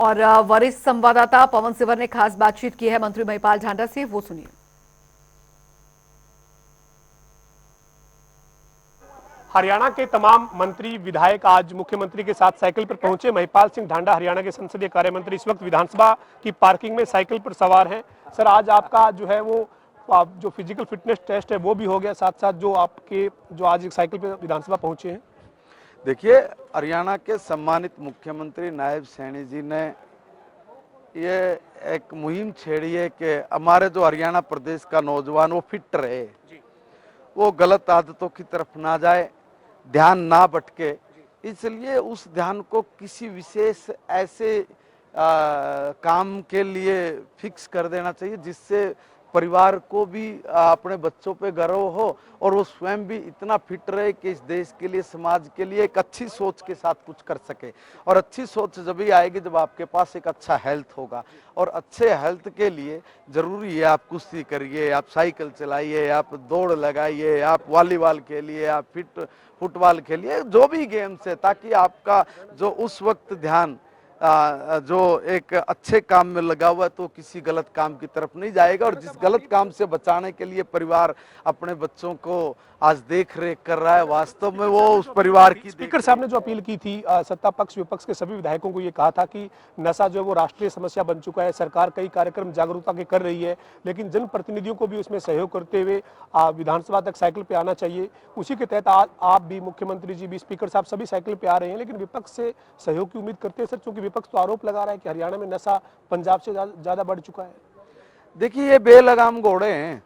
और वरिष्ठ संवाददाता पवन सिवर ने खास बातचीत की है मंत्री महिपाल ढांडा से, वो सुनिए। हरियाणा के तमाम मंत्री विधायक आज मुख्यमंत्री के साथ साइकिल पर पहुंचे। महिपाल सिंह ढांडा हरियाणा के संसदीय कार्य मंत्री इस वक्त विधानसभा की पार्किंग में साइकिल पर सवार हैं। सर, आज आपका जो है वो जो फिजिकल फिटनेस टेस्ट है वो भी हो गया, साथ साथ जो आपके जो आज एक साइकिल पर विधानसभा पहुंचे हैं। देखिए, हरियाणा के सम्मानित मुख्यमंत्री नायब सैनी जी ने ये एक मुहिम छेड़ी है कि हमारे जो हरियाणा प्रदेश का नौजवान वो फिट रहे, वो गलत आदतों की तरफ ना जाए, ध्यान ना भटके। इसलिए उस ध्यान को किसी विशेष ऐसे काम के लिए फिक्स कर देना चाहिए जिससे परिवार को भी अपने बच्चों पे गर्व हो और वो स्वयं भी इतना फिट रहे कि इस देश के लिए, समाज के लिए एक अच्छी सोच के साथ कुछ कर सके। और अच्छी सोच जब भी आएगी जब आपके पास एक अच्छा हेल्थ होगा, और अच्छे हेल्थ के लिए जरूरी है आप कुश्ती करिए, आप साइकिल चलाइए, आप दौड़ लगाइए, आप वॉलीबॉल खेलिए, आप फुटबॉल खेलिए, जो भी गेम्स है, ताकि आपका जो उस वक्त ध्यान जो एक अच्छे काम में लगा हुआ है तो किसी गलत काम की तरफ नहीं जाएगा। और जिस गलत काम से बचाने के लिए परिवार अपने बच्चों को आज देख रेख कर रहा है, वास्तव में वो उस परिवार की। स्पीकर साहब ने जो अपील की थी सत्ता पक्ष विपक्ष के सभी विधायकों को, ये कहा था कि नशा जो है वो राष्ट्रीय समस्या बन चुका है, सरकार कई कार्यक्रम जागरूकता के कर रही है, लेकिन जनप्रतिनिधियों को भी उसमें सहयोग करते हुए विधानसभा तक साइकिल पे आना चाहिए। उसी के तहत आप भी, मुख्यमंत्री जी भी, स्पीकर साहब सभी साइकिल पे आ रहे हैं, लेकिन विपक्ष से सहयोग की उम्मीद करते हैं सर, क्योंकि विपक्ष तो आरोप लगा रहा है कि हरियाणा में नशा पंजाब से ज्यादा बढ़ चुका है। देखिए, ये बेलगाम घोड़े हैं,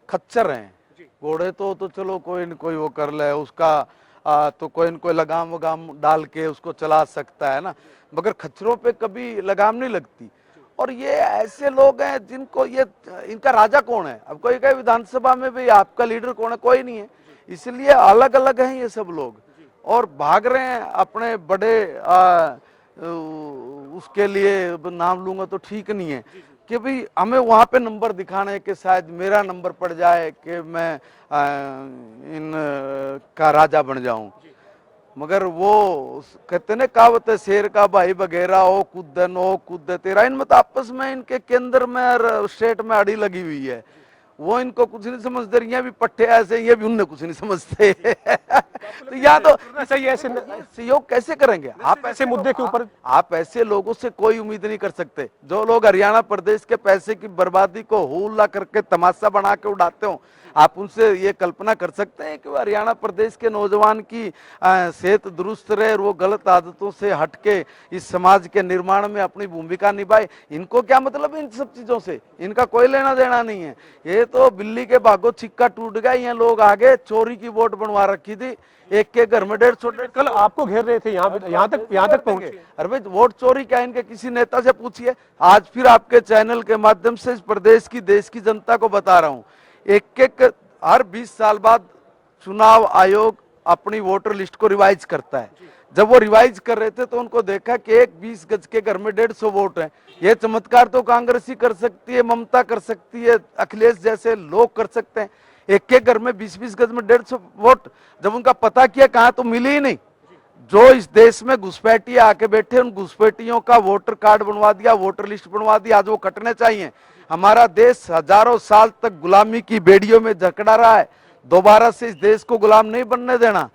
खच्चर हैं। घोड़े तो चलो कोई न कोई वो कर ले, उसका तो कोई न कोई लगाम वगाम डाल के उसको चला सकता है ना, मगर खच्चरों पे कभी लगाम नहीं लगती। और ये ऐसे लोग हैं जिनको ये, इनका राजा कौन है? अब कोई कहे विधानसभा में भी आपका लीडर कौन है, कोई नहीं है। इसलिए अलग अलग हैं ये सब लोग और भाग रहे हैं अपने बड़े उसके लिए नाम लूंगा तो ठीक नहीं है कि भाई हमें वहां पे नंबर दिखाना है कि शायद मेरा नंबर पड़ जाए कि मैं इन का राजा बन जाऊं। मगर वो कहते ने कहावत है, शेर का भाई वगैरह हो कूदन हो कूद तेरा। इनमें तो आपस में इनके केंद्र में स्टेट में अड़ी लगी हुई है, वो इनको कुछ नहीं समझते। ये भी पट्टे ऐसे, ये भी उनने कुछ नहीं समझते। तो या तो सही ऐसे सहयोग कैसे करेंगे आप? ऐसे मुद्दे के ऊपर आप ऐसे लोगों से कोई उम्मीद नहीं कर सकते जो लोग हरियाणा प्रदेश के पैसे की बर्बादी को हुल्ला करके तमाशा बना के उड़ाते हो। आप उनसे ये कल्पना कर सकते हैं कि हरियाणा प्रदेश के नौजवान की सेहत दुरुस्त रहे और वो गलत आदतों से हटके इस समाज के निर्माण में अपनी भूमिका निभाए? इनको क्या मतलब इन सब चीजों से? इनका कोई लेना देना नहीं है। ये तो बिल्ली के भागो छिक्का टूट गया। ये लोग आगे चोरी की वोट बनवा रखी थी, एक के घर में 150। कल आपको घेर रहे थे, यहाँ तक पहुंचे। अरे भाई, वोट चोरी क्या? इनके किसी नेता से पूछिए। आज फिर आपके चैनल के माध्यम से इस प्रदेश की, देश की जनता को बता रहा हूं, एक हर 20 साल बाद चुनाव आयोग अपनी वोटर लिस्ट को रिवाइज करता है। जब वो रिवाइज कर रहे थे तो उनको देखा कि एक 20 गज के घर में 150 वोट है। ये चमत्कार तो कांग्रेस ही कर सकती है, ममता कर सकती है, अखिलेश जैसे लोग कर सकते हैं। एक के घर में 20-20 गज में 150 वोट। जब उनका पता किया कहा तो मिली ही नहीं। जो इस देश में घुसपैठिए आके बैठे, उन घुसपैठियों का वोटर कार्ड बनवा दिया, वोटर लिस्ट बनवा दिया। आज वो कटने चाहिए। हमारा देश हजारों साल तक गुलामी की बेड़ियों में जकड़ा रहा है, दोबारा से इस देश को गुलाम नहीं बनने देना।